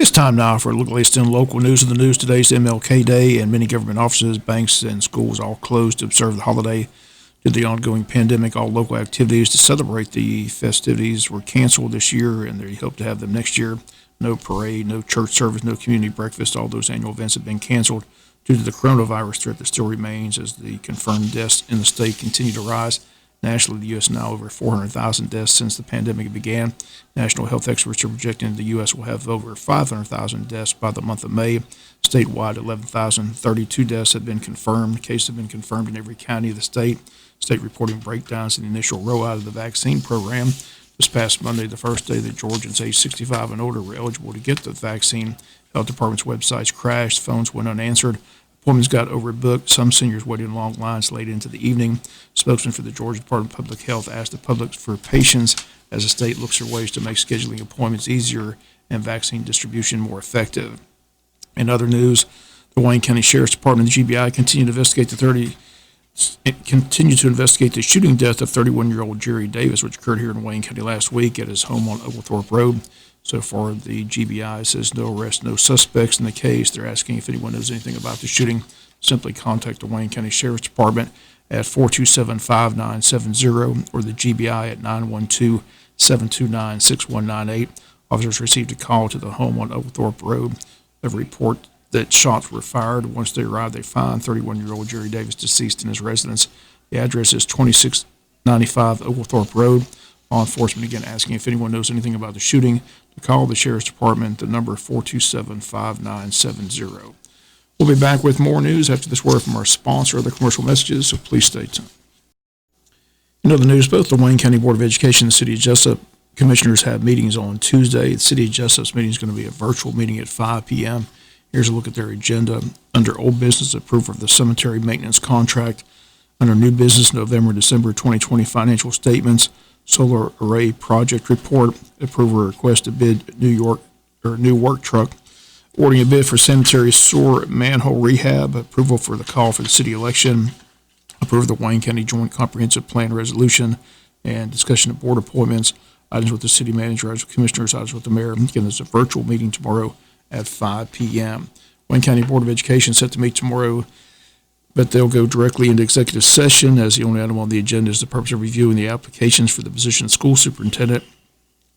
It's time now for a look at local news. In the news today is MLK Day, and many government offices, banks, and schools all closed to observe the holiday. Due to the ongoing pandemic, all local activities to celebrate the festivities were canceled this year, and they hope to have them next year. No parade, no church service, no community breakfast. All those annual events have been canceled due to the coronavirus threat that still remains as the confirmed deaths in the state continue to rise. Nationally, the U.S. now over 400,000 deaths since the pandemic began. National health experts are projecting the U.S. will have over 500,000 deaths by the month of May. Statewide, 11,032 deaths have been confirmed. Cases have been confirmed in every county of the state. State reporting breakdowns in the initial rollout of the vaccine program. This past Monday, the first day that Georgians aged 65 and older were eligible to get the vaccine, health department's websites crashed, phones went unanswered. Appointments got overbooked. Some seniors waited in long lines late into the evening. Spokesman for the Georgia Department of Public Health asked the public for patience as the state looks for ways to make scheduling appointments easier and vaccine distribution more effective. In other news, the Wayne County Sheriff's Department and the GBI continue to investigate the shooting death of 31-year-old Jerry Davis, which occurred here in Wayne County last week at his home on Oglethorpe Road. So far, the GBI says no arrests, no suspects in the case. They're asking if anyone knows anything about the shooting. Simply contact the Wayne County Sheriff's Department at 427-5970 or the GBI at 912-729-6198. Officers received a call to the home on Oglethorpe Road of a report that shots were fired. Once they arrived, they found 31-year-old Jerry Davis deceased in his residence. The address is 2695 Oglethorpe Road. Law enforcement again asking if anyone knows anything about the shooting to call the Sheriff's Department, the number 427-5970. We'll be back with more news after this word from our sponsor, other commercial messages, so please stay tuned. In other news, both the Wayne County Board of Education and the City of Jesup commissioners have meetings on Tuesday. The City of Jesup's meeting is going to be a virtual meeting at 5 p.m. Here's a look at their agenda. Under old business, approval of the cemetery maintenance contract. Under new business, November and December 2020 financial statements. Solar array project report, approval request to bid new work truck, awarding a bid for sanitary sewer manhole rehab, approval for the call for the city election, approve the Wayne County Joint Comprehensive Plan resolution, and discussion of board appointments, items with the city manager, items with commissioners, items with the mayor. Again, there's a virtual meeting tomorrow at 5 p.m. Wayne County Board of Education set to meet tomorrow, but they'll go directly into executive session as the only item on the agenda is the purpose of reviewing the applications for the position of school superintendent.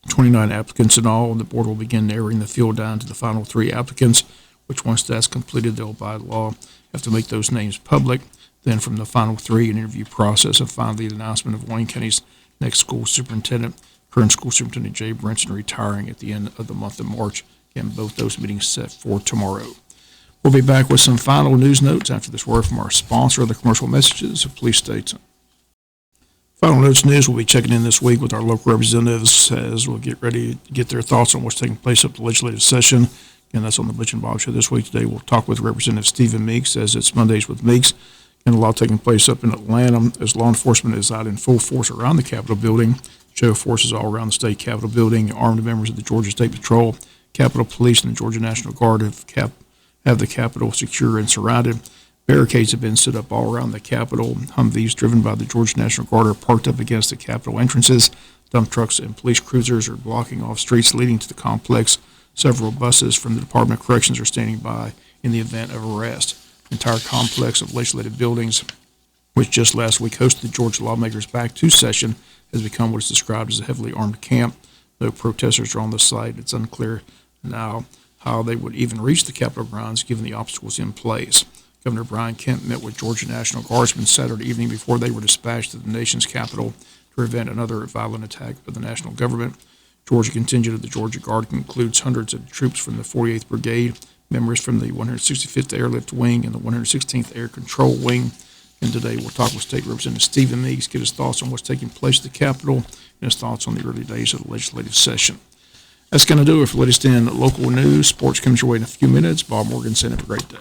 29 applicants in all, and the board will begin narrowing the field down to the final 3 applicants, which once that's completed, they'll by law have to make those names public. Then from the final 3, an interview process, and finally the announcement of Wayne County's next school superintendent, current school superintendent Jay Brinson retiring at the end of the month of March. Again, both those meetings set for tomorrow. We'll be back with some final news notes after this word from our sponsor, other commercial messages, so please stay tuned. Final notes news, we'll be checking in this week with our local representatives as we'll get ready to get their thoughts on what's taking place up the legislative session. Again, that's on the Bleach and Bob Show this week. Today we'll talk with Representative Stephen Meeks as it's Mondays with Meeks. And a lot taking place up in Atlanta as law enforcement is out in full force around the Capitol building. Show forces all around the state Capitol building. Armed members of the Georgia State Patrol, Capitol Police, and the Georgia National Guard have the Capitol secure and surrounded. Barricades have been set up all around the Capitol. Humvees driven by the Georgia National Guard are parked up against the Capitol entrances. Dump trucks and police cruisers are blocking off streets leading to the complex. Several buses from the Department of Corrections are standing by in the event of arrest. The entire complex of legislative buildings, which just last week hosted the Georgia lawmakers back to session, has become what is described as a heavily armed camp. No protesters are on the site. It's unclear now how they would even reach the Capitol grounds given the obstacles in place. Governor Brian Kemp met with Georgia National Guardsmen Saturday evening before they were dispatched to the nation's capital to prevent another violent attack of the national government. Georgia contingent of the Georgia Guard includes hundreds of troops from the 48th Brigade, members from the 165th Airlift Wing and the 116th Air Control Wing. And today we'll talk with State Representative Stephen Meeks, get his thoughts on what's taking place at the Capitol and his thoughts on the early days of the legislative session. That's going to do it for latest in local news. Sports comes your way in a few minutes. Bob Morgan, have a great day.